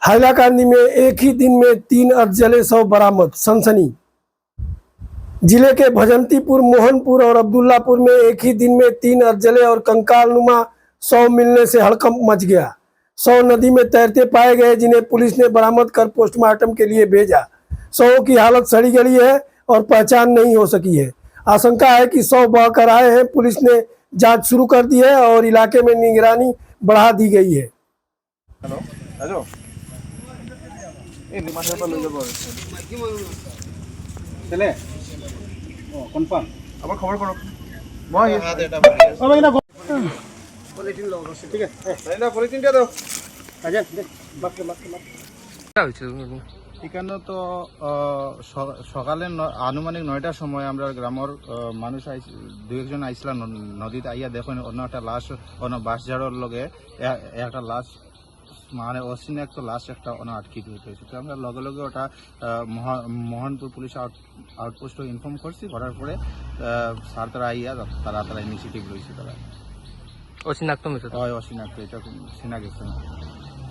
हैलाकांडी में एक ही दिन में 3 अर्धजले शव बरामद, सनसनी। जिले के भजंतीपुर, मोहनपुर और अब्दुल्लापुर में एक ही दिन में 3 अर्धजले और कंकालनुमा शव मिलने से हड़कंप मच गया। शव नदी में तैरते पाए गए, जिन्हें पुलिस ने बरामद कर पोस्टमार्टम के लिए भेजा। शवों की हालत सड़ी गली है और पहचान नहीं हो सकी है। आशंका है कि शव बहकर आए हैं। पुलिस ने जांच शुरू कर दी है और इलाके में निगरानी बढ़ा दी गई है। हेलो हेलो चले कन्फार्म আবার খবর করো মই ও ভাই না পলিথিন লও ঠিক আছে তাই না পলিথিনটা দাও আচ্ছা দেখ বাকলে বাকলে এখানে তো সকালে আনুমানিক 9টার সময় আমরা গ্রামের মানুষ দুই একজন আইসলা নদীতে আইয়া দেখুন অন্য একটা লাশ অন্য বাঁশঝাড়ের লগে একটা লাশ মানে অচিন একটা লাশ একটা অন্য আটকে দিয়েছে। তো আমরা লগে লগে ওটা মোহনপুর পুলিশ আউটপোস্ট ইনফর্ম করছি, করার পরে স্যার তারা আইয়া তারা ইনিশিয়েটিভ লইছে। তারা অচিনাক্ত এটা চেনা গেছে না।